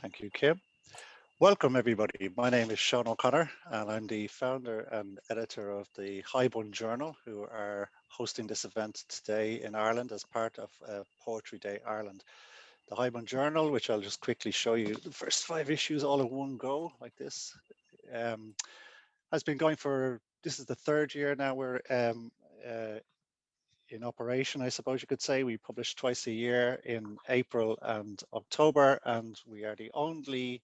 Thank you, Kim. Welcome, everybody. My name is Sean O'Connor, and I'm the founder and editor of the Haibun Journal, who are hosting this event today in Ireland as part of Poetry Day Ireland. The Haibun Journal, which I'll just quickly show you the first 5 issues all in one go, like this, has been going for, this is the 3rd year now we're in operation, I suppose you could say. We publish twice a year in April and October, and we are the only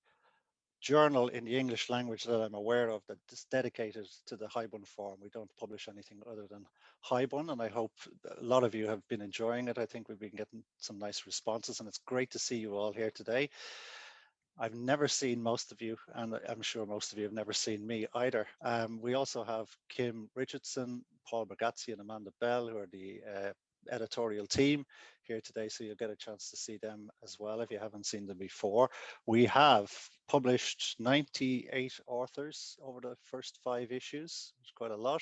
journal in the English language that I'm aware of that is dedicated to the Haibun form. We don't publish anything other than Haibun, and I hope a lot of you have been enjoying it. I think we've been getting some nice responses, and it's great to see you all here today. I've never seen most of you, and I'm sure most of you have never seen me either. We also have Kim Richardson, Paul Bregazzi, and Amanda Bell, who are the editorial team here today, so you'll get a chance to see them as well if you haven't seen them before. We have published 98 authors over the first 5 issues, which is quite a lot.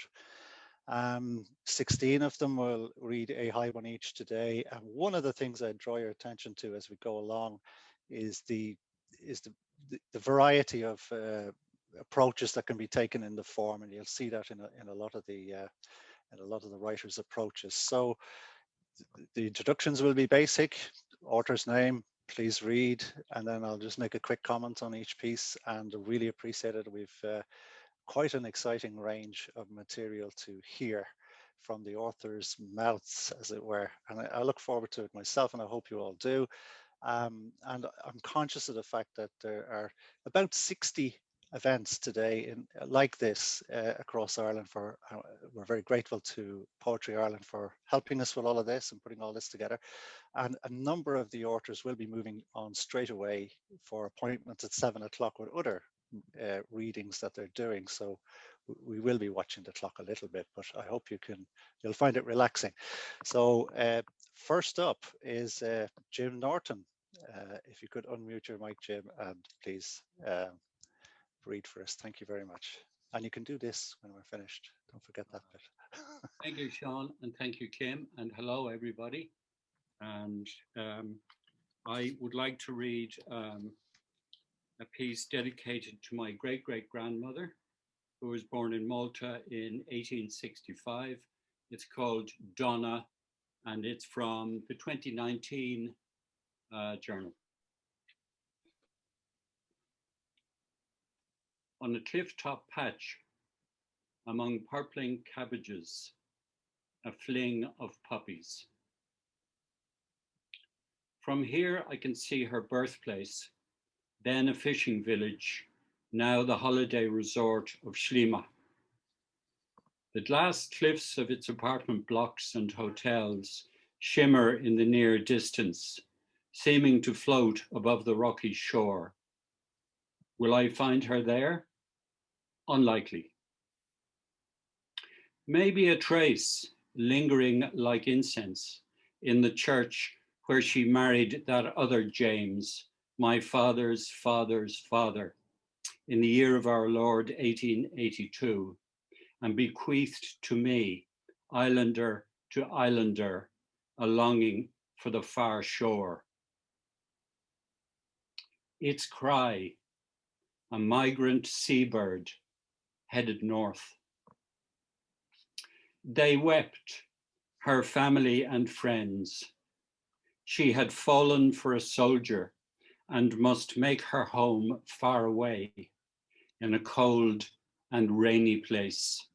16 of them will read a Haibun each today, and one of the things I draw your attention to as we go along is the variety of approaches that can be taken in the form, and you'll see that in a lot of the writers' approaches. So the introductions will be basic: author's name, please read, and then I'll just make a quick comment on each piece. And really appreciate it. We've quite an exciting range of material to hear from the author's mouths, as it were, and I look forward to it myself, and I hope you all do. And I'm conscious of the fact that there are about 60 events today like this across Ireland. We're very grateful to Poetry Ireland for helping us with all of this and putting all this together. And a number of the authors will be moving on straight away for appointments at 7 o'clock with other readings that they're doing. So we will be watching the clock a little bit, but I hope you'll find it relaxing. So first up is Jim Norton. If you could unmute your mic, Jim, and please read for us. Thank you very much. And you can do this when we're finished. Don't forget that bit. Thank you, Sean, and thank you, Kim, and hello, everybody. And I would like to read a piece dedicated to my great-great-grandmother, who was born in Malta in 1865. It's called Donna, and it's from the 2019 journal. On a cliff-top patch, among purpling cabbages, a fling of poppies. From here I can see her birthplace, then a fishing village, now the holiday resort of Sliema. The glass cliffs of its apartment blocks and hotels shimmer in the near distance, seeming to float above the rocky shore. Will I find her there? Unlikely. Maybe a trace, lingering like incense, in the church where she married that other James, my father's father's father, in the year of our Lord 1882, and bequeathed to me, islander to islander, a longing for the far shore. Its cry, a migrant seabird headed north. They wept, her family and friends. She had fallen for a soldier and must make her home far away in a cold and rainy place.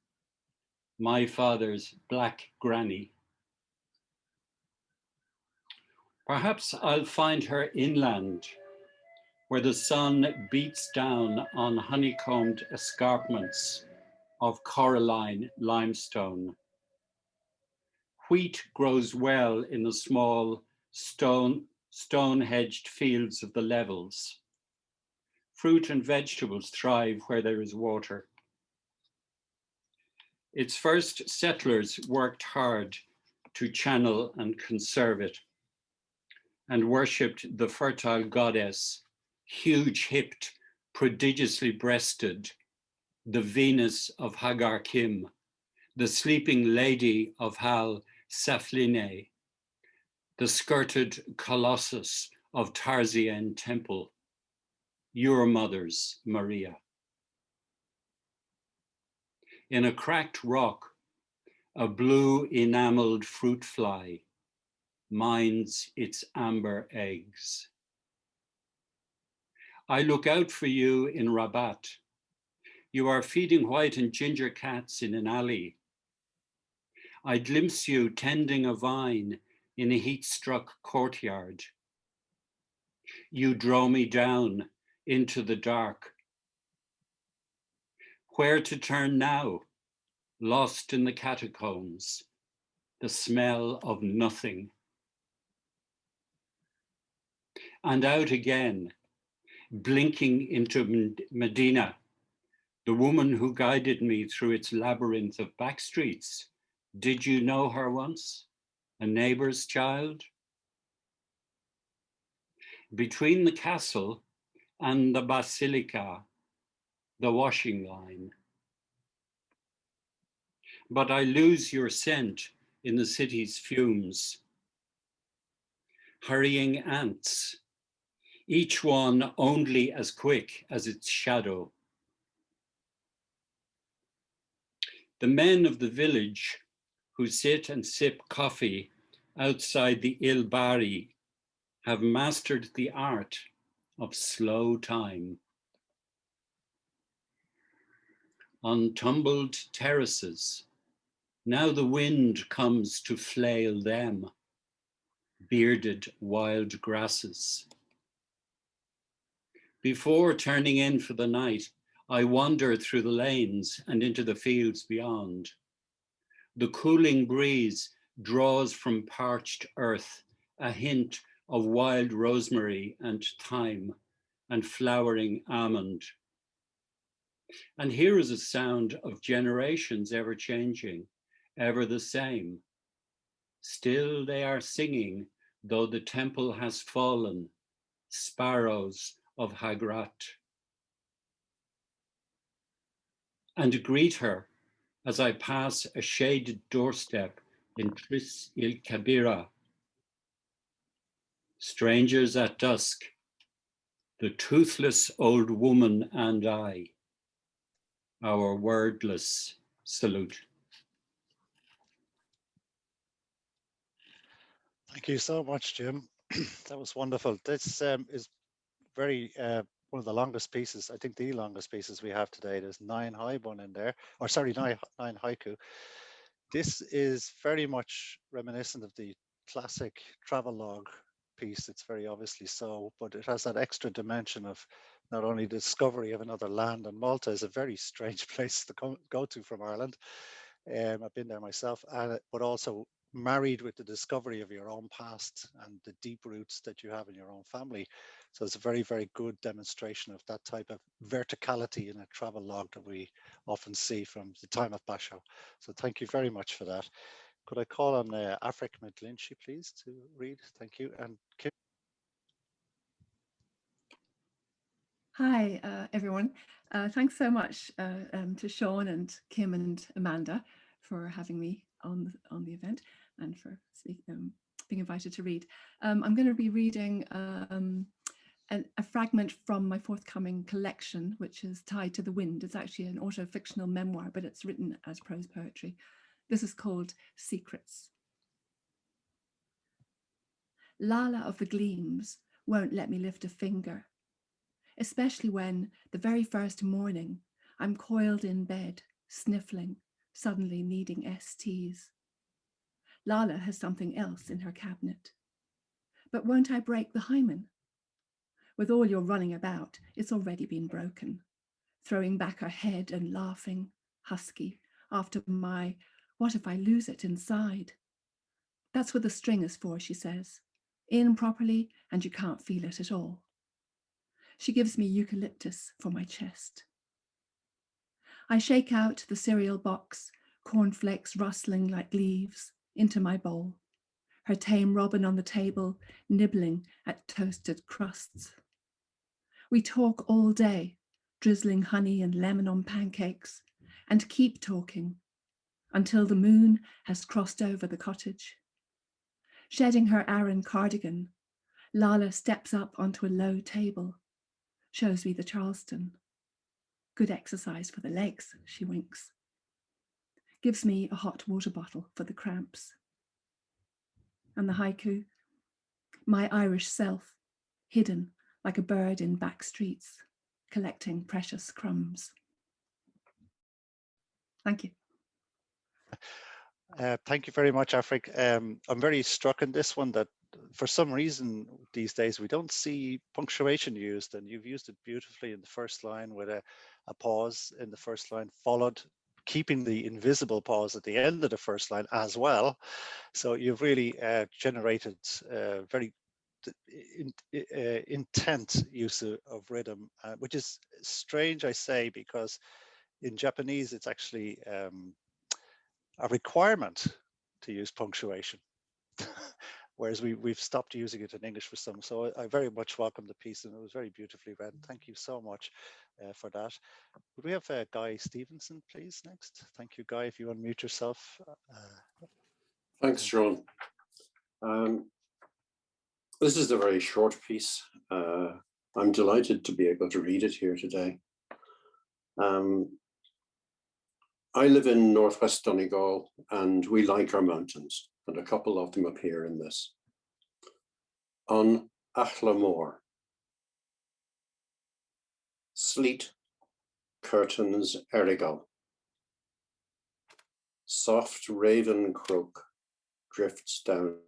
My father's black granny. Perhaps I'll find her inland, where the sun beats down on honeycombed escarpments of coralline limestone. Wheat grows well in the small stone-hedged fields of the levels. Fruit and vegetables thrive where there is water. Its first settlers worked hard to channel and conserve it, and worshipped the fertile goddess, huge-hipped, prodigiously breasted, the Venus of Hagar Kim, the sleeping lady of Hal Safline, the skirted colossus of Tarzien Temple. your mother's, Maria. In a cracked rock, a blue enameled fruit fly minds its amber eggs. I look out for you in Rabat. You are feeding white and ginger cats in an alley. I glimpse you tending a vine in a heat-struck courtyard. You draw me down into the dark. Where to turn now? Lost in the catacombs, the smell of nothing. And out again, blinking into Medina, the woman who guided me through its labyrinth of back streets. Did you know her once? A neighbor's child? Between the castle and the basilica, the washing line. But I lose your scent in the city's fumes. Hurrying ants, each one only as quick as its shadow. The men of the village who sit and sip coffee outside the Il Bari have mastered the art of slow time. On tumbled terraces, now the wind comes to flail them, bearded wild grasses. Before turning in for the night, I wander through the lanes and into the fields beyond. The cooling breeze draws from parched earth a hint of wild rosemary and thyme and flowering almond. And here is a sound of generations ever changing, ever the same. Still they are singing, though the temple has fallen, sparrows of Hagrat. And greet her as I pass a shaded doorstep in Tris il Kabira. Strangers at dusk, the toothless old woman and I, our wordless salute. Thank you so much, Jim. That was wonderful. This is very one of the longest pieces, I think the longest pieces we have today. There's 9 haibun in there, or sorry, nine haiku. This is very much reminiscent of the classic travelogue piece. It's very obviously so, but it has that extra dimension of not only the discovery of another land, and Malta is a very strange place to go to from Ireland. I've been there myself, but also married with the discovery of your own past and the deep roots that you have in your own family. So it's a very, very good demonstration of that type of verticality in a travel log that we often see from the time of Basho. So thank you very much for that. Could I call on Afric McGlinchey, please, to read? Thank you. And Kim. Hi, everyone. Thanks so much to Sean and Kim and Amanda for having me on the event and for being invited to read. I'm going to be reading a fragment from my forthcoming collection, which is Tied to the Wind. It's actually an auto-fictional memoir, but it's written as prose poetry. This is called Secrets. Lala of the Gleams won't let me lift a finger, especially when, the very first morning, I'm coiled in bed, sniffling, suddenly needing STs. Lala has something else in her cabinet. But won't I break the hymen? With all your running about, it's already been broken. Throwing back her head and laughing, husky, after my, what if I lose it inside? That's what the string is for, she says. In properly, and you can't feel it at all. She gives me eucalyptus for my chest. I shake out the cereal box, cornflakes rustling like leaves, into my bowl. Her tame robin on the table, nibbling at toasted crusts. We talk all day, drizzling honey and lemon on pancakes, and keep talking until the moon has crossed over the cottage. Shedding her Aran cardigan, Lala steps up onto a low table. shows me the Charleston. Good exercise for the legs, she winks. Gives me a hot water bottle for the cramps. And the haiku, my Irish self, hidden like a bird in back streets, collecting precious crumbs. Thank you. Thank you very much, Afric. I'm very struck in this one that for some reason these days we don't see punctuation used, and you've used it beautifully in the first line with a pause in the first line, followed, keeping the invisible pause at the end of the first line as well. So you've really generated very intent use of rhythm, which is strange, I say, because in Japanese it's actually a requirement to use punctuation, whereas we've stopped using it in English for some. So I very much welcome the piece, and it was very beautifully read. Thank you so much for that. Would we have Guy Stephenson, please, next? Thank you, Guy, if you unmute yourself. Thanks, Sean. This is a very short piece. I'm delighted to be able to read it here today. I live in northwest Donegal, and we like our mountains, and a couple of them appear in this. On Achlamore, sleet curtains erigal, soft raven croak drifts down.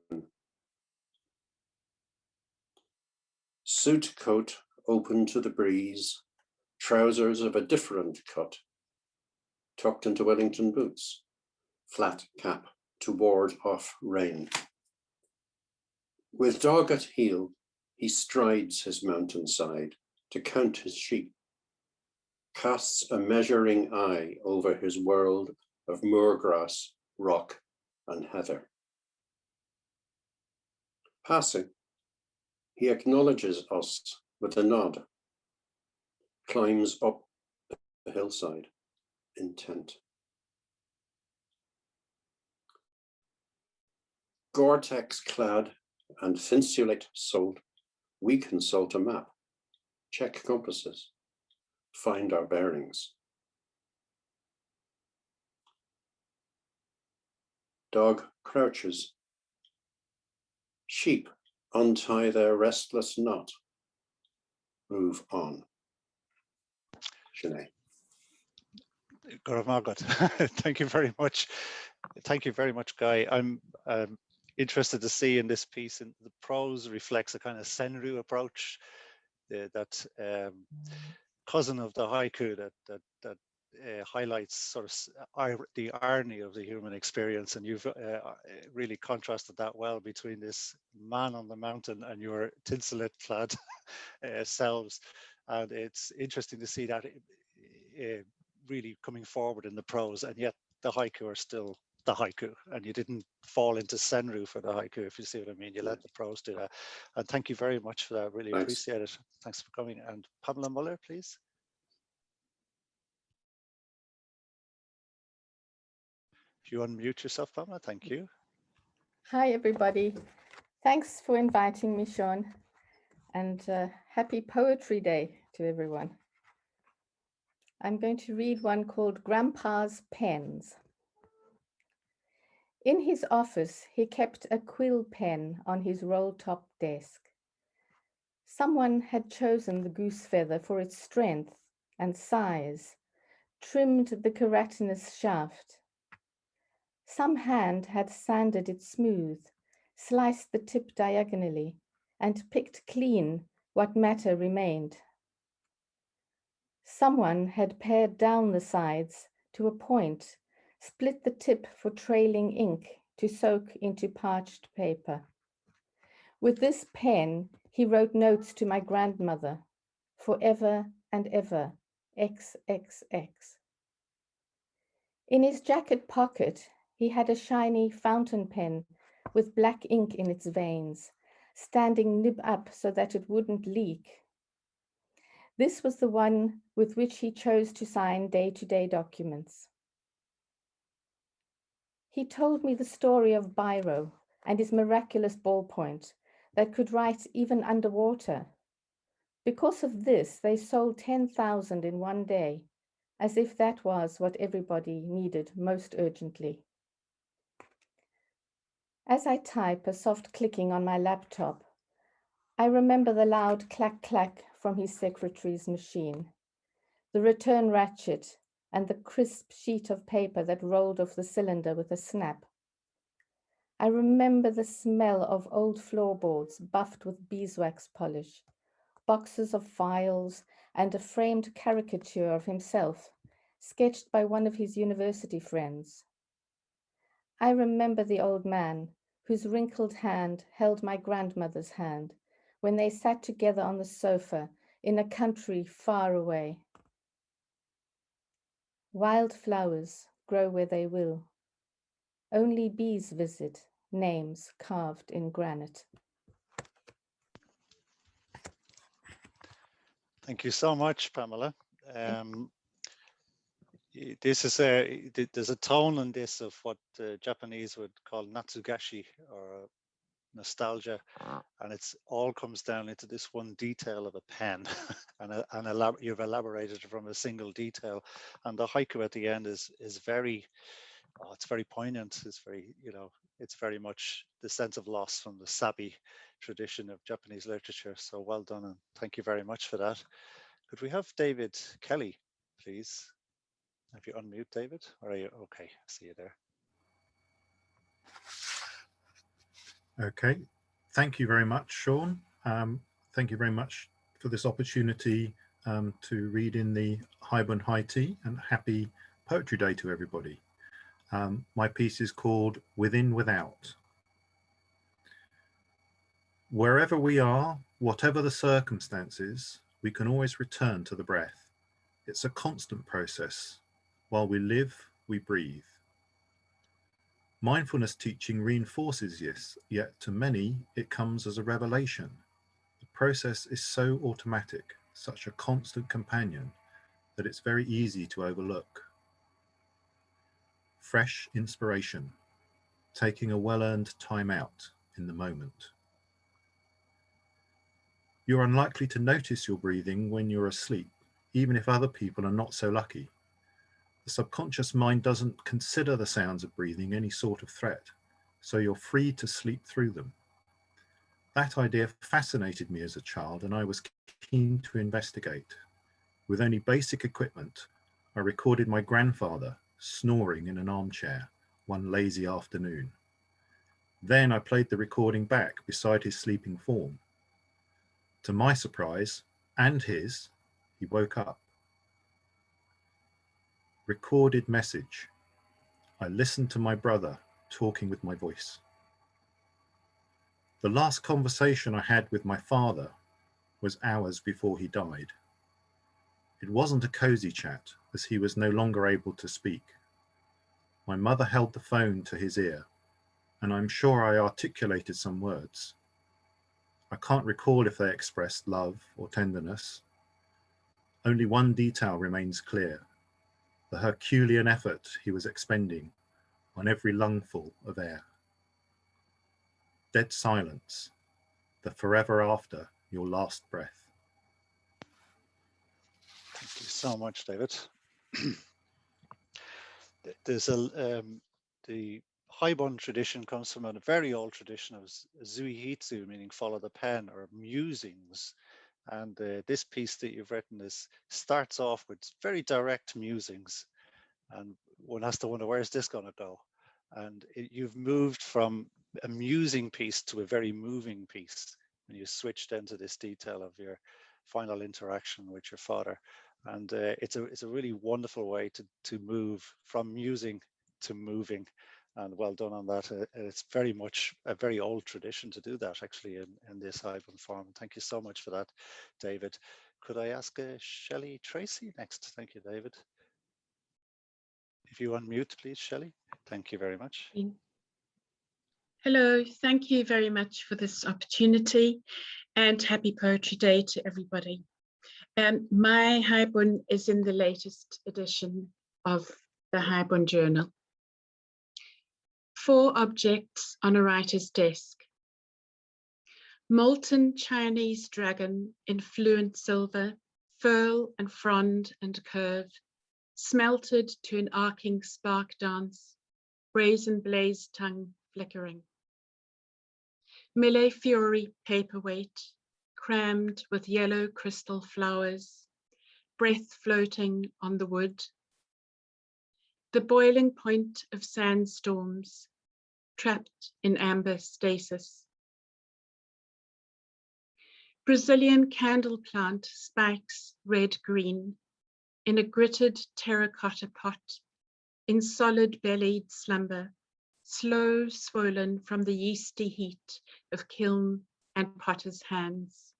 Suit coat open to the breeze, trousers of a different cut, tucked into Wellington boots, flat cap to ward off rain. With dog at heel, he strides his mountainside to count his sheep, casts a measuring eye over his world of moorgrass, rock, and heather. Passing, he acknowledges us with a nod, climbs up the hillside, intent. Gore-Tex clad and Finsulate soled, we consult a map, check compasses, find our bearings. Dog crouches. Sheep untie their restless knot, move on. Shelley. Thank you very much. Thank you very much, Guy. I'm interested to see in this piece, and the prose reflects a kind of senryu approach, that cousin of the haiku that highlights sort of the irony of the human experience, and you've really contrasted that well between this man on the mountain and your tinsellet clad selves, and it's interesting to see that really coming forward in the prose, and yet the haiku are still the haiku, and you didn't fall into senryu for the haiku, if you see what I mean. You let the prose do that, and thank you very much for that. Really appreciate it. Thanks for coming. And Pamela Muller, please. If you unmute yourself, Pamela, thank you. Hi, everybody. Thanks for inviting me, Sean, and happy Poetry Day to everyone. I'm going to read one called Grandpa's Pens. In his office, he kept a quill pen on his roll-top desk. Someone had chosen the goose feather for its strength and size, trimmed the keratinous shaft. Some hand had sanded it smooth, sliced the tip diagonally, and picked clean what matter remained. Someone had pared down the sides to a point, split the tip for trailing ink to soak into parched paper. With this pen, he wrote notes to my grandmother, forever and ever, XXX. In his jacket pocket, he had a shiny fountain pen with black ink in its veins, standing nib up so that it wouldn't leak. This was the one with which he chose to sign day-to-day documents. He told me the story of Biro and his miraculous ballpoint that could write even underwater. Because of this, they sold 10,000 in one day, as if that was what everybody needed most urgently. As I type a soft clicking on my laptop, I remember the loud clack-clack from his secretary's machine, the return ratchet, and the crisp sheet of paper that rolled off the cylinder with a snap. I remember the smell of old floorboards buffed with beeswax polish, boxes of files, and a framed caricature of himself, sketched by one of his university friends. I remember the old man whose wrinkled hand held my grandmother's hand when they sat together on the sofa in a country far away. Wild flowers grow where they will. Only bees visit, names carved in granite. Thank you so much, Pamela. This is there's a tone in this of what the Japanese would call natsugashi, or nostalgia, and it's all comes down into this one detail of a pen, and you've elaborated from a single detail, and the haiku at the end is very, it's very poignant. It's very, it's very much the sense of loss from the sabi tradition of Japanese literature. So well done, and thank you very much for that. Could we have David Kelly, please? If you unmute, David, or are you okay? I see you there. Okay, thank you very much, Sean. Thank you very much for this opportunity to read in the Haibun High Tea, and happy Poetry Day to everybody. My piece is called Within Without. Wherever we are, whatever the circumstances, we can always return to the breath. It's a constant process. While we live, we breathe. Mindfulness teaching reinforces this, yet to many it comes as a revelation. The process is so automatic, such a constant companion, that it's very easy to overlook. Fresh inspiration, taking a well-earned time out in the moment. You're unlikely to notice your breathing when you're asleep, even if other people are not so lucky. The subconscious mind doesn't consider the sounds of breathing any sort of threat, so you're free to sleep through them. That idea fascinated me as a child, and I was keen to investigate. With only basic equipment, I recorded my grandfather snoring in an armchair one lazy afternoon. Then I played the recording back beside his sleeping form. To my surprise, and his, he woke up. Recorded message. I listened to my brother talking with my voice. The last conversation I had with my father was hours before he died. It wasn't a cozy chat, as he was no longer able to speak. My mother held the phone to his ear, and I'm sure I articulated some words. I can't recall if they expressed love or tenderness. Only one detail remains clear: the Herculean effort he was expending on every lungful of air. Dead silence, the forever after your last breath. Thank you so much, David. There's the Haibun tradition comes from a very old tradition of zuihitsu, meaning follow the pen, or musings. And this piece that you've written starts off with very direct musings, and one has to wonder, where's this going to go? And you've moved from a musing piece to a very moving piece, and you switched into this detail of your final interaction with your father. And it's a really wonderful way to move from musing to moving, and well done on that. It's very much a very old tradition to do that, actually, in this Haibun form. Thank you so much for that, David. Could I ask Shelley Tracey next? Thank you, David. If you unmute, please, Shelley. Thank you very much. Hello, thank you very much for this opportunity, and happy Poetry Day to everybody. My Haibun is in the latest edition of the Haibun Journal. 4 objects on a writer's desk. Molten Chinese dragon in fluent silver, furl and frond and curve, smelted to an arcing spark dance, brazen blaze tongue flickering. Millet Fury paperweight, crammed with yellow crystal flowers, breath floating on the wood. The boiling point of sandstorms, trapped in amber stasis. Brazilian candle plant spikes red-green in a gritted terracotta pot, in solid-bellied slumber, slow swollen from the yeasty heat of kiln and potter's hands.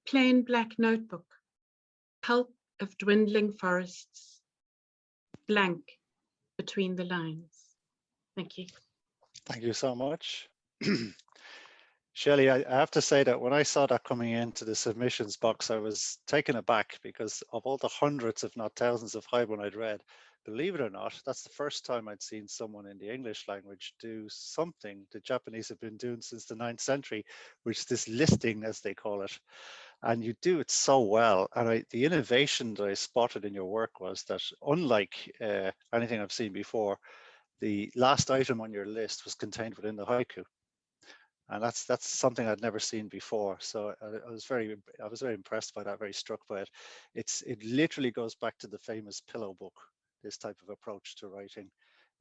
Plain black notebook, pulp of dwindling forests, blank between the lines. Thank you. Thank you so much. Shelley, I have to say that when I saw that coming into the submissions box, I was taken aback because of all the hundreds, if not thousands, of Haibun I'd read. Believe it or not, that's the first time I'd seen someone in the English language do something the Japanese have been doing since the 9th century, which is this listing, as they call it. And you do it so well. And the innovation that I spotted in your work was that, unlike anything I've seen before, the last item on your list was contained within the haiku. And that's something I'd never seen before. So I was very impressed by that, very struck by it. It literally goes back to the famous pillow book, this type of approach to writing,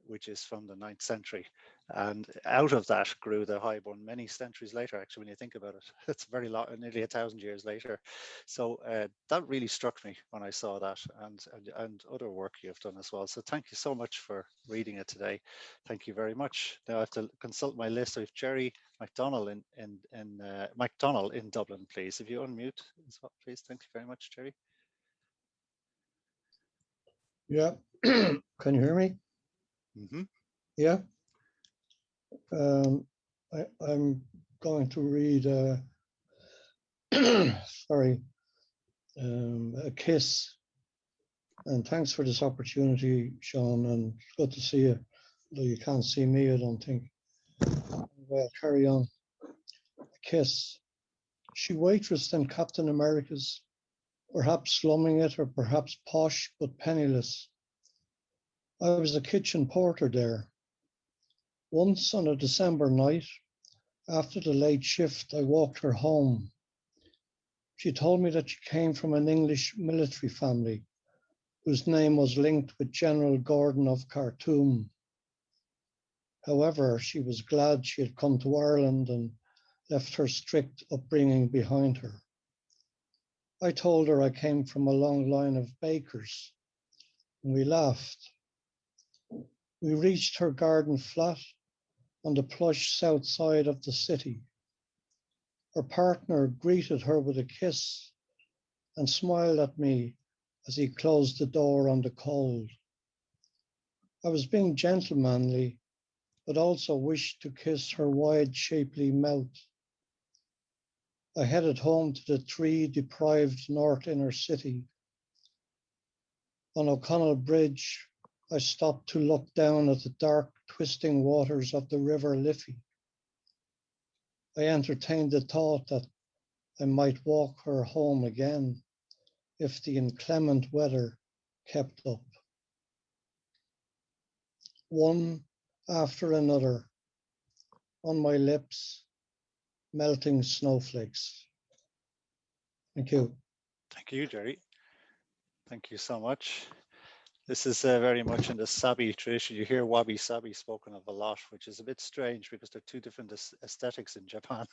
which is from the 9th century. And out of that grew the Haibun many centuries later, actually, when you think about it. It's very long, nearly 1,000 years later. So that really struck me when I saw that, and other work you've done as well. So thank you so much for reading it today. Thank you very much. Now I have to consult my list with Gerry McDonnell McDonnell in Dublin, please. If you unmute as well, please. Thank you very much, Gerry. Yeah, can you hear me? Mm-hmm. Yeah. I'm going to read sorry, A Kiss. And thanks for this opportunity, Sean, and it's good to see you. Though you can't see me, I don't think. Well, carry on. A kiss. She waitressed in Captain America's, perhaps slumming it, or perhaps posh but penniless. I was a kitchen porter there. Once on a December night, after the late shift, I walked her home. She told me that she came from an English military family whose name was linked with General Gordon of Khartoum. However, she was glad she had come to Ireland and left her strict upbringing behind her. I told her I came from a long line of bakers, and we laughed. We reached her garden flat on the plush south side of the city. Her partner greeted her with a kiss and smiled at me as he closed the door on the cold. I was being gentlemanly, but also wished to kiss her wide, shapely mouth. I headed home to the tree-deprived North Inner City. On O'Connell Bridge, I stopped to look down at the dark, twisting waters of the River Liffey. I entertained the thought that I might walk her home again if the inclement weather kept up. One after another, on my lips, melting snowflakes. Thank you. Thank you, Gerry. Thank you so much. This is very much in the sabi tradition. You hear wabi-sabi spoken of a lot, which is a bit strange because they're two different aesthetics in Japan.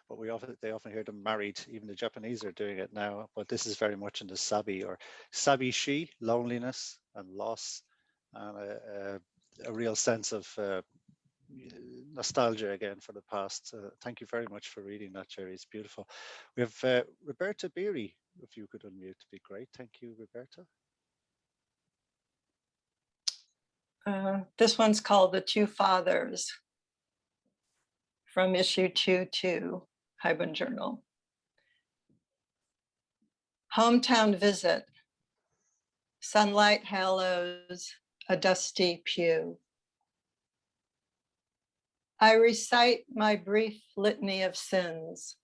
But they often hear them married. Even the Japanese are doing it now. But this is very much in the sabi, or sabi-shi, loneliness and loss, and a real sense of nostalgia again for the past. Thank you very much for reading that, Gerry. It's beautiful. We have Roberta Beary. If you could unmute, to be great. Thank you, Roberta. This one's called The Two Fathers, from issue 2/2, Haibun Journal. Hometown visit. Sunlight hallows a dusty pew. I recite my brief litany of sins.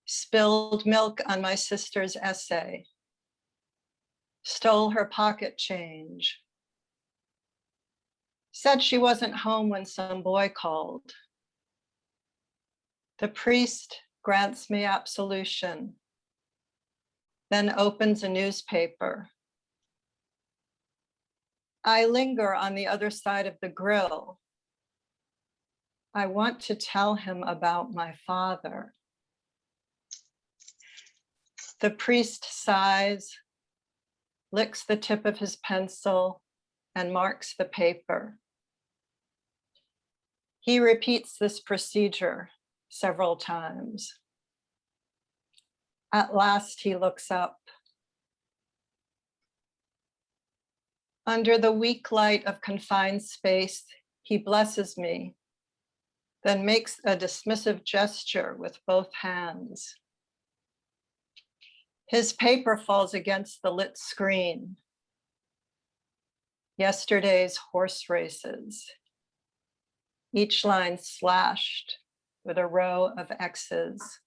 Spilled milk on my sister's essay. Stole her pocket change. Said she wasn't home when some boy called. The priest grants me absolution, then opens a newspaper. I linger on the other side of the grill. I want to tell him about my father. The priest sighs, licks the tip of his pencil, and marks the paper. He repeats this procedure several times. At last, he looks up. Under the weak light of confined space, he blesses me, then makes a dismissive gesture with both hands. His paper falls against the lit screen. Yesterday's horse races, each line slashed with a row of X's.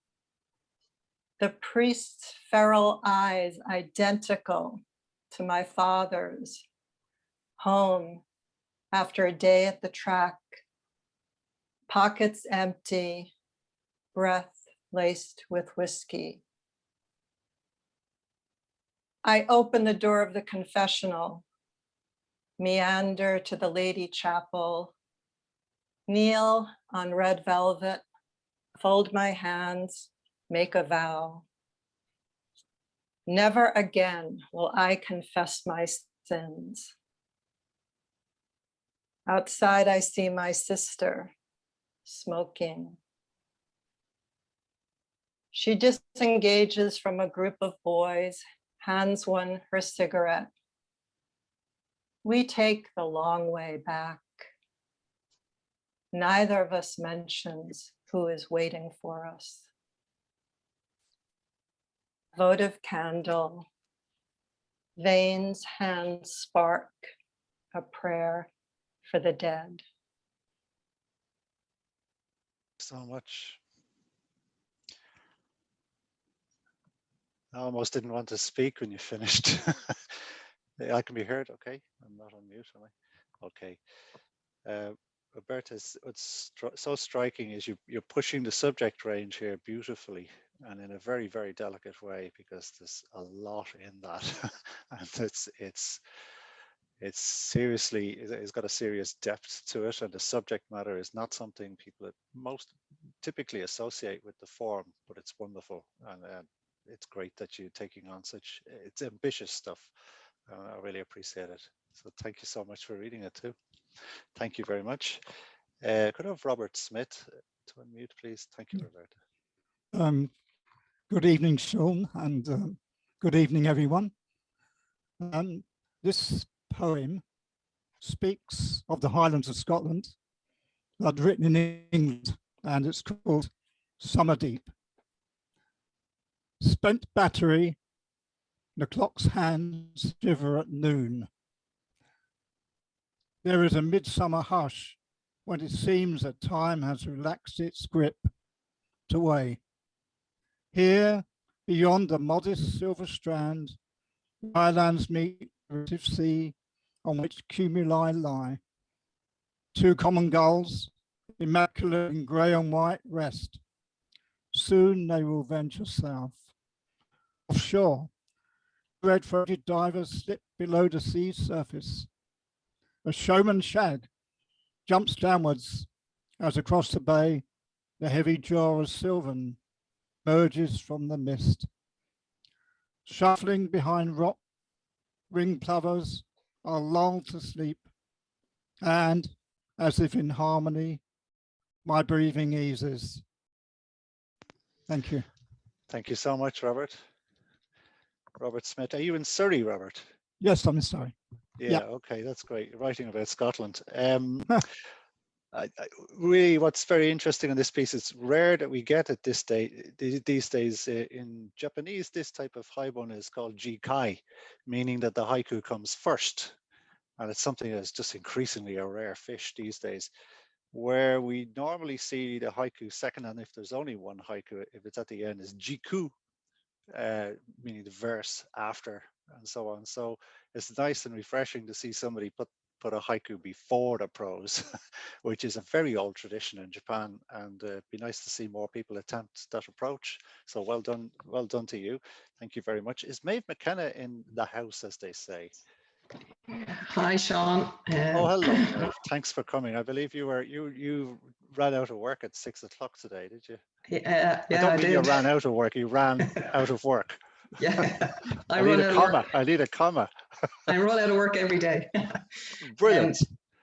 The priest's feral eyes identical to my father's. Home after a day at the track, pockets empty, breath laced with whiskey. I open the door of the confessional, meander to the lady chapel, kneel on red velvet, fold my hands, make a vow. Never again will I confess my sins. Outside, I see my sister smoking. She disengages from a group of boys, hands one her cigarette. We take the long way back. Neither of us mentions who is waiting for us. Votive candle, veins, hands spark, a prayer for the dead. So much. I almost didn't want to speak when you finished. I can be heard, okay? I'm not on mute, am I? Okay. Roberta, what's so striking is you're pushing the subject range here beautifully and in a very, very delicate way, because there's a lot in that. And it's seriously, it's got a serious depth to it, and the subject matter is not something people most typically associate with the form, but it's wonderful, and it's great that you're taking on such, it's ambitious stuff. I really appreciate it. So thank you so much for reading it too. Thank you very much. Could I have Robert Smith to unmute, please? Thank you, Roberta. Good evening, Sean, and good evening, everyone. This poem speaks of the Highlands of Scotland, but written in England, and it's called Summer Deep. Spent battery, the clock's hands shiver at noon. There is a midsummer hush when it seems that time has relaxed its grip to weigh. Here, beyond the modest silver strand, highlands meet the rifted sea on which cumuli lie. Two common gulls, immaculate in grey and white, rest. Soon they will venture south. Offshore, red-throated divers slip below the sea's surface. A showman shag jumps downwards as across the bay, the heavy jaw of Sylvan emerges from the mist. Shuffling behind rock, ring plovers are lulled to sleep, and, as if in harmony, my breathing eases. Thank you. Thank you so much, Robert. Robert Smith. Are you in Surrey, Robert? Yes, I'm sorry. Yeah, okay, that's great. You're writing about Scotland. Really, what's very interesting in this piece, it's rare that we get at this day, these days in Japanese, this type of haibun is called jikai, meaning that the haiku comes first. And it's something that's just increasingly a rare fish these days. where we normally see the haiku second, and if there's only one haiku, if it's at the end, is jiku, meaning the verse after, and so on. So it's nice and refreshing to see somebody put a haiku before the prose, which is a very old tradition in Japan, and it'd be nice to see more people attempt that approach. So well done to you. Thank you very much. Is Maeve McKenna in the house, as they say? Hi, Sean. Oh, hello, Maeve. Thanks for coming. I believe you ran out of work at 6 o'clock today, did you? Yeah, I don't mean did. you ran out of work, you ran out of work. Yeah, I need a comma. I need a comma. I run out of work every day. Brilliant.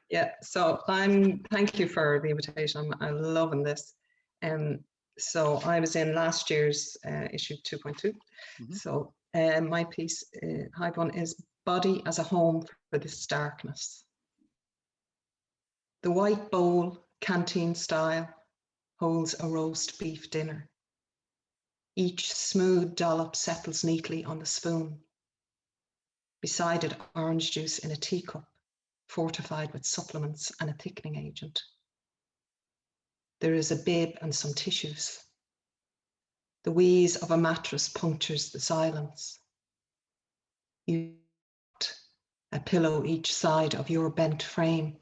Yeah, so thank you for the invitation. I'm loving this. So I was in last year's issue 2.2. So my piece, Haibun, is Body as a Home for This Darkness. The white bowl, canteen style, holds a roast beef dinner. Each smooth dollop settles neatly on the spoon. Beside it, orange juice in a teacup, fortified with supplements and a thickening agent. There is a bib and some tissues. The wheeze of a mattress punctures the silence. You a pillow each side of your bent frame.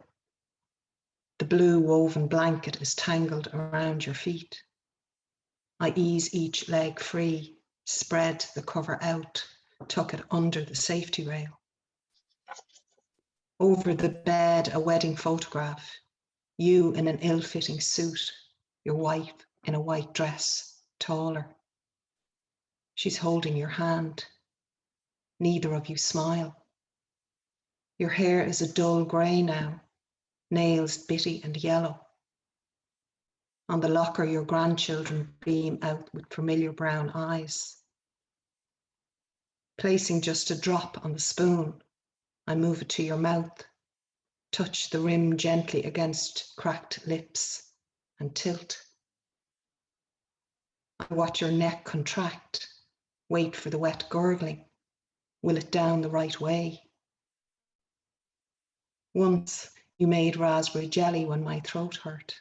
The blue woven blanket is tangled around your feet. I ease each leg free, spread the cover out, tuck it under the safety rail. Over the bed, a wedding photograph, you in an ill-fitting suit, your wife in a white dress, taller. She's holding your hand. Neither of you smile. Your hair is a dull grey now, nails bitty and yellow. On the locker, your grandchildren beam out with familiar brown eyes. Placing just a drop on the spoon, I move it to your mouth, touch the rim gently against cracked lips, and tilt. I watch your neck contract, wait for the wet gurgling. Will it down the right way? Once you made raspberry jelly when my throat hurt.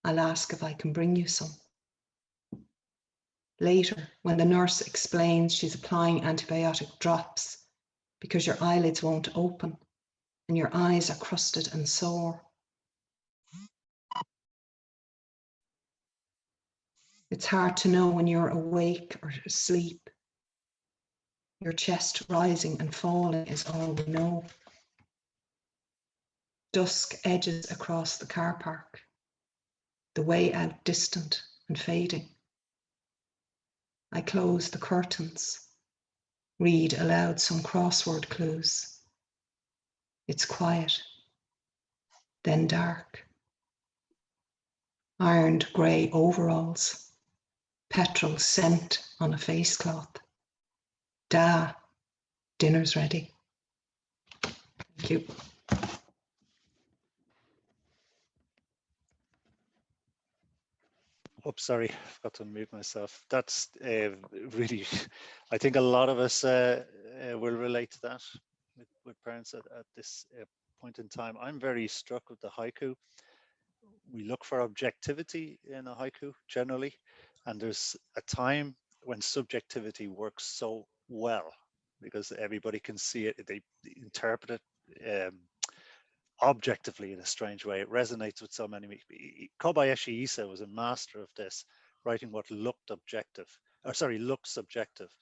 I'll ask if I can bring you some. Later, when the nurse explains she's applying antibiotic drops because your eyelids won't open and your eyes are crusted and sore. It's hard to know when you're awake or asleep. Your chest rising and falling is all we know. Dusk edges across the car park, the way out distant and fading. I close the curtains, read aloud some crossword clues. It's quiet, then dark. Ironed grey overalls, petrol scent on a face cloth. Da, dinner's ready. Thank you. Oh, sorry, I forgot to unmute myself. That's really, I think a lot of us will relate to that with parents at this point in time. I'm very struck with the haiku. We look for objectivity in a haiku generally, and there's a time when subjectivity works so well because everybody can see it, they interpret it objectively in a strange way. It resonates with so many. Kobayashi Issa was a master of this, writing what looked objective, or sorry, looks subjective,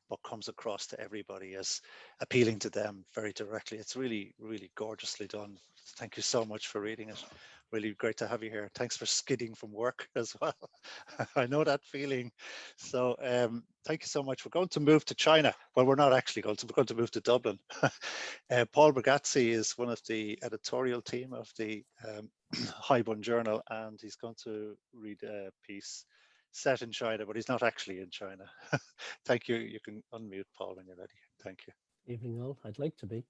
but comes across to everybody as appealing to them very directly. It's really, really gorgeously done. Thank you so much for reading it. Really great to have you here. Thanks for skidding from work as well. I know that feeling. So thank you so much. We're going to move to China. Well, we're not actually going to, we're going to move to Dublin. Paul Bregazzi is one of the editorial team of the Haibun Journal, and he's going to read a piece set in China, but he's not actually in China. Thank you. You can unmute Paul when you're ready. Thank you. Evening all. I'd like to be.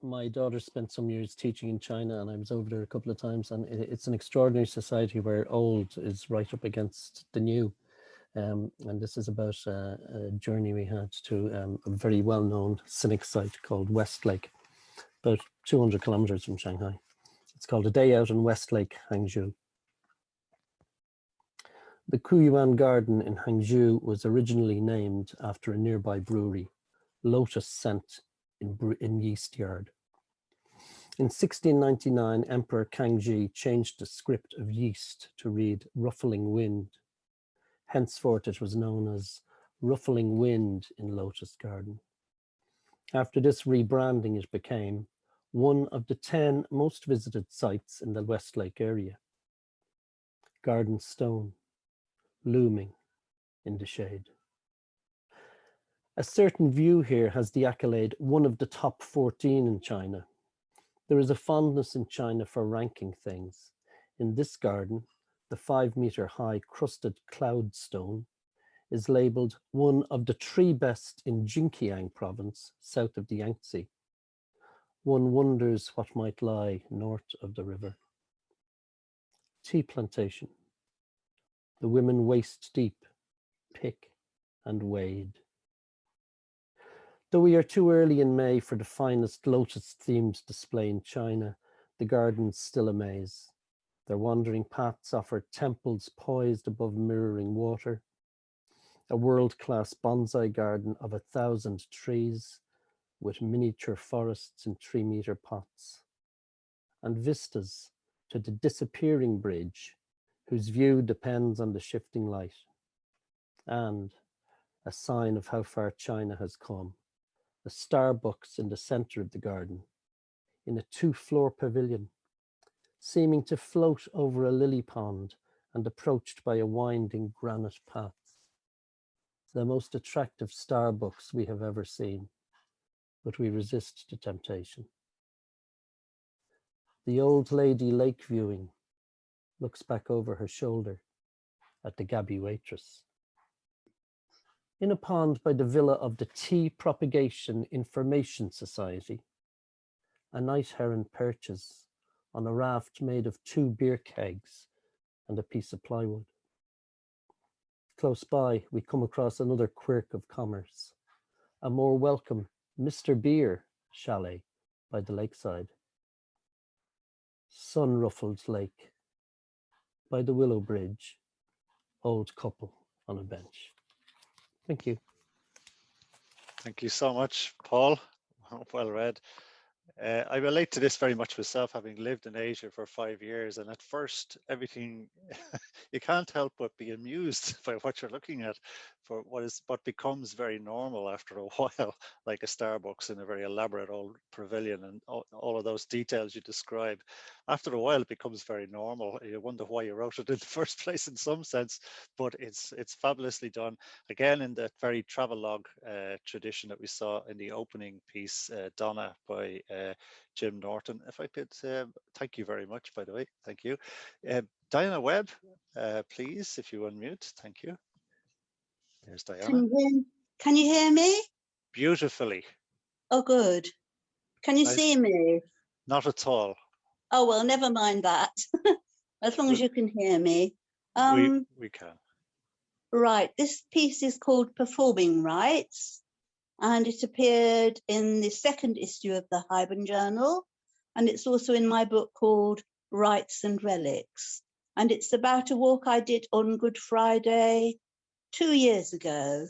My daughter spent some years teaching in China, and I was over there a couple of times, and it's an extraordinary society where old is right up against the new. And this is about a journey we had to a very well-known scenic site called Westlake, about 200 kilometers from Shanghai. It's called A Day Out in Westlake, Hangzhou. The Kuyuan Garden in Hangzhou was originally named after a nearby brewery, Lotus Scent in Yeast Yard. In 1699, Emperor Kangxi changed the script of yeast to read Ruffling Wind. Henceforth, it was known as Ruffling Wind in Lotus Garden. After this rebranding, it became one of the 10 most visited sites in the Westlake area. Garden stone, looming in the shade. A certain view here has the accolade one of the top 14 in China. There is a fondness in China for ranking things. In this garden, the 5-meter-high crusted cloud stone is labeled one of the 3 best in Jinkiang province, south of the Yangtze. One wonders what might lie north of the river. Tea plantation. The women waist deep, pick and wade. Though we are too early in May for the finest lotus-themed display in China, the gardens still amaze. Their wandering paths offer temples poised above mirroring water, a world-class bonsai garden of 1,000 trees with miniature forests in 3-meter pots, and vistas to the disappearing bridge, whose view depends on the shifting light, and a sign of how far China has come. A Starbucks in the center of the garden, in a 2-floor pavilion, seeming to float over a lily pond and approached by a winding granite path. The most attractive Starbucks we have ever seen, but we resist the temptation. The old lady lake viewing looks back over her shoulder at the Gabby waitress. In a pond by the villa of the Tea Propagation Information Society, a night heron perches on a raft made of 2 beer kegs and a piece of plywood. Close by, we come across another quirk of commerce, a more welcome Mr. Beer chalet by the lakeside. Sun-ruffled lake. By the willow bridge, old couple on a bench. Thank you. Thank you so much, Paul. Well read. I relate to this very much myself, having lived in Asia for 5 years, and at first everything you can't help but be amused by what you're looking at, for what becomes very normal after a while, like a Starbucks in a very elaborate old pavilion and all of those details you describe. After a while it becomes very normal. You wonder why you wrote it in the first place in some sense, but it's fabulously done. Again, in that very travelogue tradition that we saw in the opening piece, Donna by Jim Norton. If I could, thank you very much, by the way, thank you. Diana Webb, please, if you unmute, thank you. There's Diana. Can you hear me? Beautifully. Oh, good. Can you see me? Not at all. Oh, well, never mind that. As long as you can hear me. We can. Right, this piece is called Performing Rights, and it appeared in the 2nd issue of the Haibun Journal, and it's also in my book called Rights and Relics. And it's about a walk I did on Good Friday 2 years ago.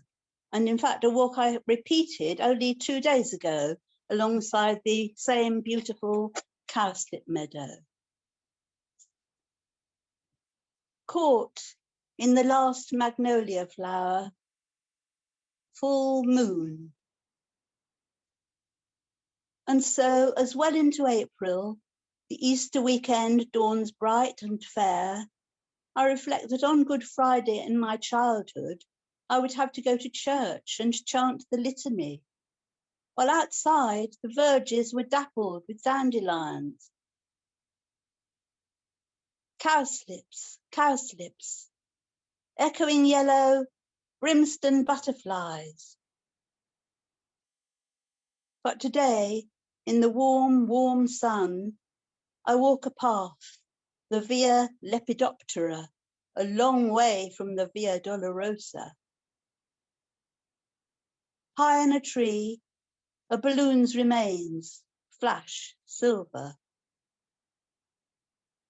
And in fact, a walk I repeated only 2 days ago alongside the same beautiful cowslip meadow. Caught in the last magnolia flower, full moon. And so, as well into April, the Easter weekend dawns bright and fair, I reflect that on Good Friday in my childhood, I would have to go to church and chant the litany, while outside the verges were dappled with dandelions. Cowslips, cowslips, echoing yellow, brimstone butterflies. But today, in the warm, warm sun, I walk a path, the Via Lepidoptera, a long way from the Via Dolorosa. High in a tree, a balloon's remains flash silver.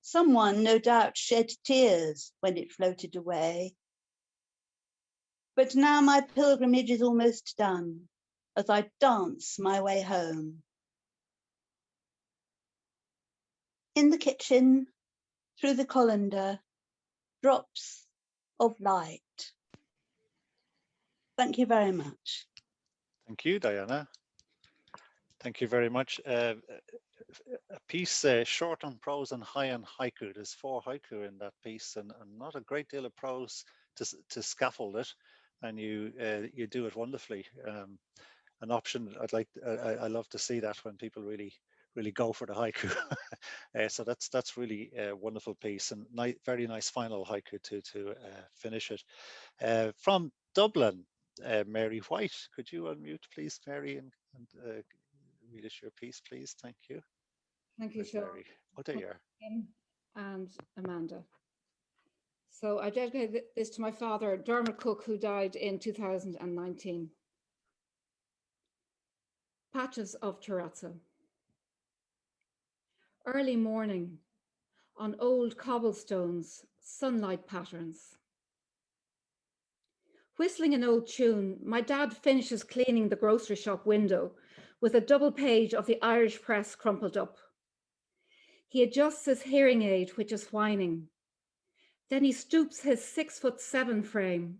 Someone no doubt shed tears when it floated away. But now my pilgrimage is almost done as I dance my way home. In the kitchen, through the colander, drops of light. Thank you very much. Thank you, Diana. Thank you very much. A piece short on prose and high on haiku. There's 4 haiku in that piece, and not a great deal of prose to scaffold it, and you do it wonderfully. An option I love to see that when people really go for the haiku. So that's really a wonderful piece, and very nice final haiku to finish it. From Dublin, Mary White, could you unmute, please, Mary, and read us your piece, please? Thank you. Thank you, Sean. Oh, there you are. And Amanda. So I dedicate this to my father, Dermot Cook, who died in 2019. Patches of terrazzo. Early morning on old cobblestones, sunlight patterns. Whistling an old tune, my dad finishes cleaning the grocery shop window with a double page of the Irish press crumpled up. He adjusts his hearing aid, which is whining. Then he stoops his 6'7" frame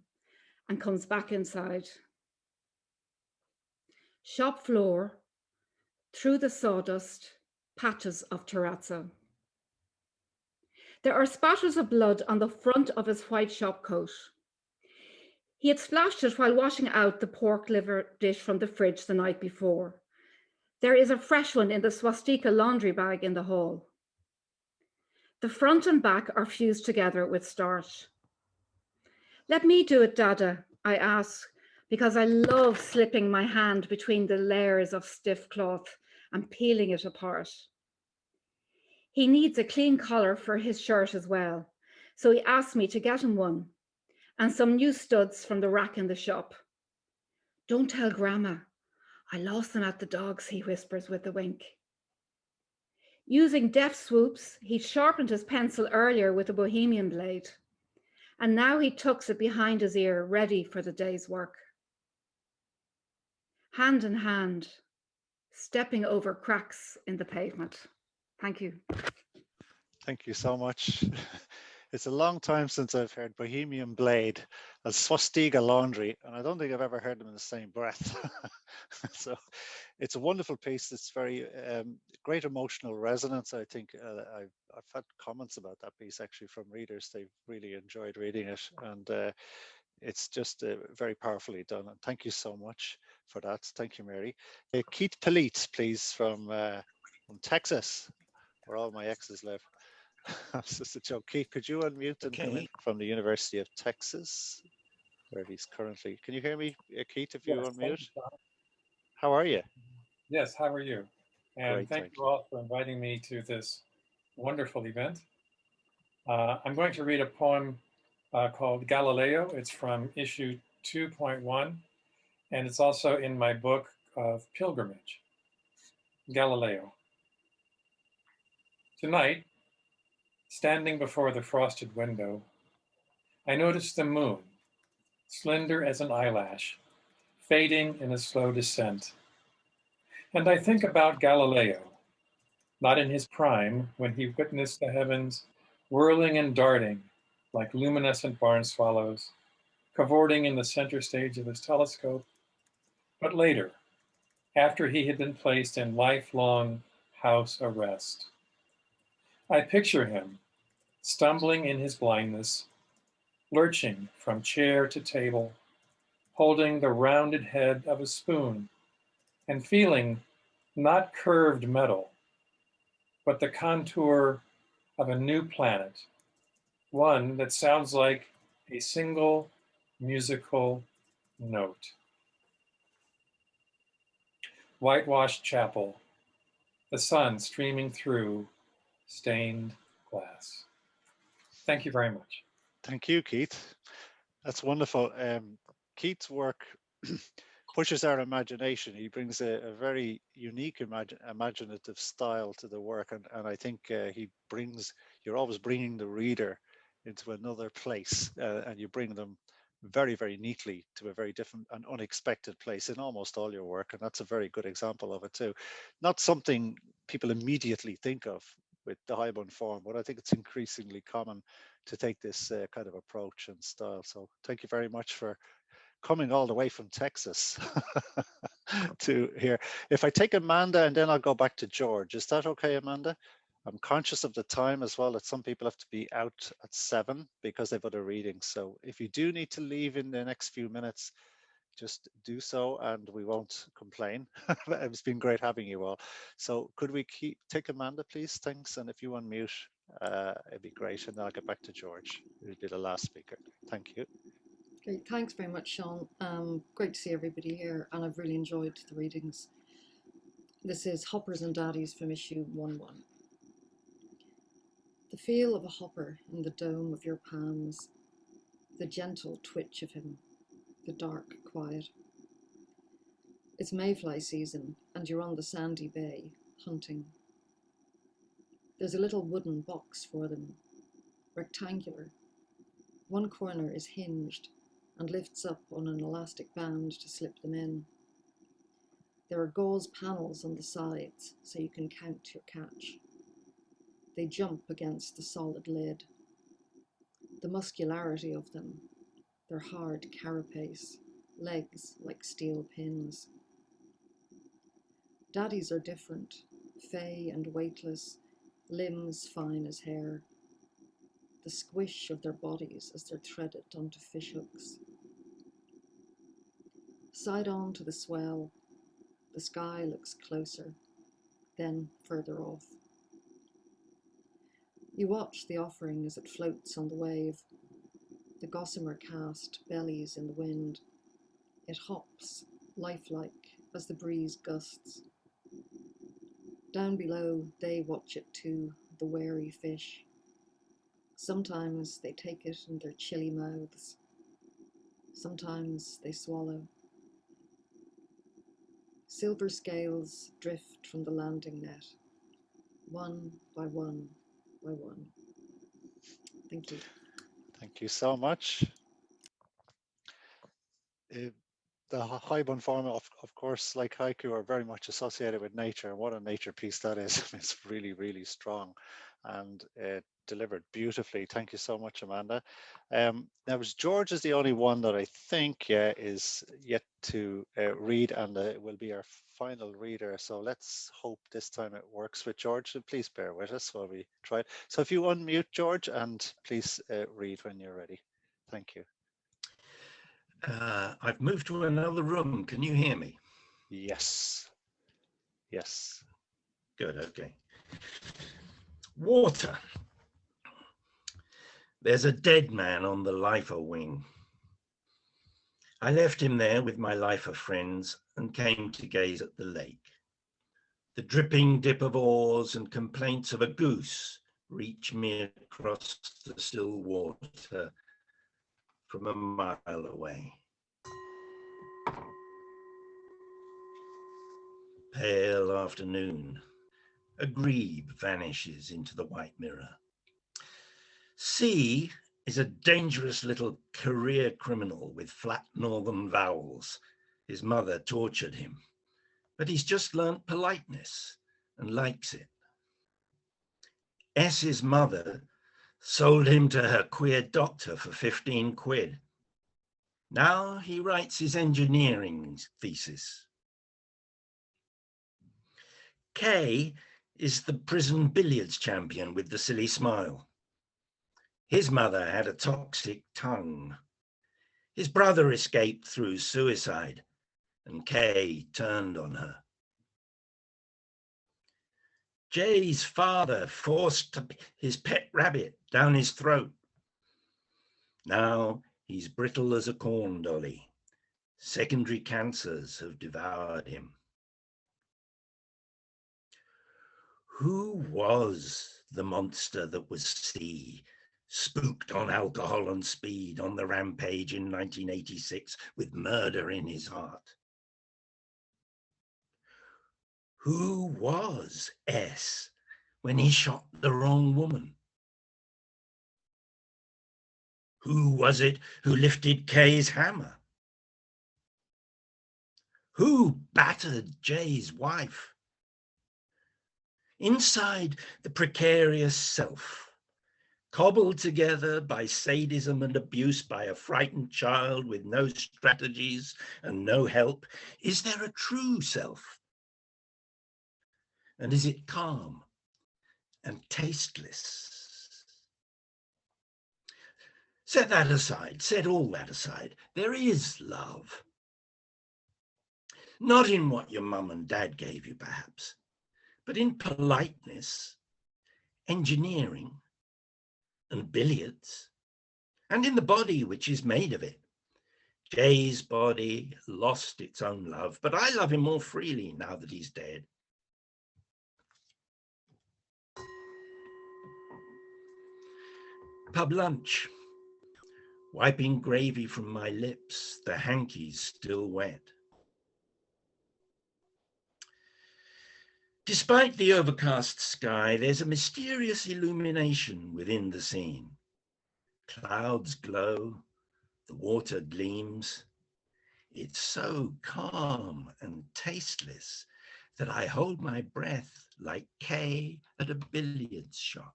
and comes back inside. Shop floor, through the sawdust, patches of terrazzo. There are spatters of blood on the front of his white shop coat. He had splashed it while washing out the pork liver dish from the fridge the night before. There is a fresh one in the swastika laundry bag in the hall. The front and back are fused together with starch. Let me do it, Dada, I ask, because I love slipping my hand between the layers of stiff cloth and peeling it apart. He needs a clean collar for his shirt as well, so he asked me to get him one, and some new studs from the rack in the shop. Don't tell Grandma. I lost them at the dogs, he whispers with a wink. Using deft swoops, he sharpened his pencil earlier with a bohemian blade, and now he tucks it behind his ear, ready for the day's work. Hand in hand, stepping over cracks in the pavement. Thank you. Thank you so much. It's a long time since I've heard Bohemian Blade and Swastika Laundry, and I don't think I've ever heard them in the same breath. So it's a wonderful piece. It's very great emotional resonance. I think I've had comments about that piece actually from readers. They've really enjoyed reading it, and it's just very powerfully done. And thank you so much for that. Thank you, Mary. Keith Polette, please, from Texas, where all my exes live. That's just a joke. Keith, could you unmute and come in from the University of Texas, where he's currently? Can you hear me, Keith, if you unmute? How are you? Yes, how are you? And Great, thank you all for inviting me to this wonderful event. I'm going to read a poem called Galileo. It's from issue 2.1, and it's also in my book of Pilgrimage. Galileo. Tonight, standing before the frosted window, I noticed the moon, slender as an eyelash, fading in a slow descent. And I think about Galileo, not in his prime, when he witnessed the heavens whirling and darting like luminescent barn swallows, cavorting in the center stage of his telescope, but later, after he had been placed in lifelong house arrest. I picture him stumbling in his blindness, lurching from chair to table, holding the rounded head of a spoon and feeling not curved metal, but the contour of a new planet, one that sounds like a single musical note. Whitewashed chapel, the sun streaming through stained glass. Thank you very much. Thank you, Keith. That's wonderful. Keith's work pushes our imagination. He brings a very unique imaginative style to the work, and I think he brings you're always bringing the reader into another place, and you bring them very, very neatly to a very different and unexpected place in almost all your work. And that's a very good example of it too. Not something people immediately think of with the Haibun form, but I think it's increasingly common to take this kind of approach and style. So thank you very much for coming all the way from Texas to here. If I take Amanda and then I'll go back to George, is that okay, Amanda? I'm conscious of the time as well, that some people have to be out at 7 because they've other readings. So if you do need to leave in the next few minutes, just do so and we won't complain. It's been great having you all. So could we take Amanda, please? Thanks. And if you unmute, it'd be great. And then I'll get back to George, who'll be the last speaker. Thank you. Great, thanks very much, Sean. Great to see everybody here, and I've really enjoyed the readings. This is Hoppers and Daddies from issue 1-1. The feel of a hopper in the dome of your palms, the gentle twitch of him, the dark quiet. It's mayfly season, and you're on the sandy bay, hunting. There's a little wooden box for them, rectangular. One corner is hinged and lifts up on an elastic band to slip them in. There are gauze panels on the sides so you can count your catch. They jump against the solid lid. The muscularity of them, their hard carapace, legs like steel pins. Daddies are different, fey and weightless, limbs fine as hair. The squish of their bodies as they're threaded onto fishhooks. Side on to the swell, the sky looks closer, then further off. You watch the offering as it floats on the wave. The gossamer cast bellies in the wind. It hops, lifelike, as the breeze gusts. Down below, they watch it too, the wary fish. Sometimes they take it in their chilly mouths. Sometimes they swallow. Silver scales drift from the landing net, one by one by one. Thank you. Thank you so much. The Haibun form, of course, like haiku, are very much associated with nature. What a nature piece that is. It's really, really strong and delivered beautifully. Thank you so much, Amanda. Now, George is the only one that I think is yet to read, and it will be our final reader. So let's hope this time it works with George. So please bear with us while we try it. So if you unmute, George, and please read when you're ready. Thank you. I've moved to another room. Can you hear me? Yes. Yes. Good, okay. Water. There's a dead man on the lifer wing. I left him there with my lifer friends and came to gaze at the lake. The dripping dip of oars and complaints of a goose reach me across the still water from a mile away. Pale afternoon, a grebe vanishes into the white mirror. C is a dangerous little career criminal with flat northern vowels. His mother tortured him, but he's just learnt politeness and likes it. S's mother sold him to her queer doctor for 15 quid. Now he writes his engineering thesis. K is the prison billiards champion with the silly smile. His mother had a toxic tongue. His brother escaped through suicide, and K turned on her. J's father forced his pet rabbit down his throat. Now he's brittle as a corn dolly. Secondary cancers have devoured him. Who was the monster that was C, spooked on alcohol and speed on the rampage in 1986 with murder in his heart? Who was S when he shot the wrong woman? Who was it who lifted Kay's hammer? Who battered Jay's wife? Inside the precarious self, cobbled together by sadism and abuse by a frightened child with no strategies and no help, is there a true self? And is it calm and tasteless? Set that aside, set all that aside. There is love. Not in what your mum and dad gave you, perhaps, but in politeness, engineering, and billiards, and in the body which is made of it. Jay's body lost its own love, but I love him more freely now that he's dead. Pub lunch. Wiping gravy from my lips, the hanky's still wet. Despite the overcast sky, there's a mysterious illumination within the scene. Clouds glow, the water gleams. It's so calm and tasteless that I hold my breath like Kay at a billiards shot.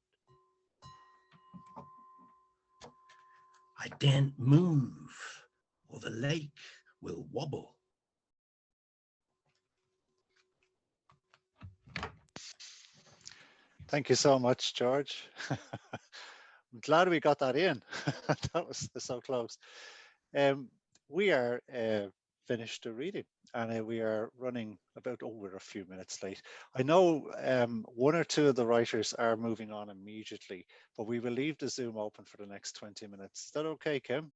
I daren't move, or the lake will wobble. Thank you so much, George. I'm glad we got that in. That was so close. We are finished the reading, and we are running about over a few minutes late. I know one or two of the writers are moving on immediately, but we will leave the Zoom open for the next 20 minutes. Is that okay, Kim?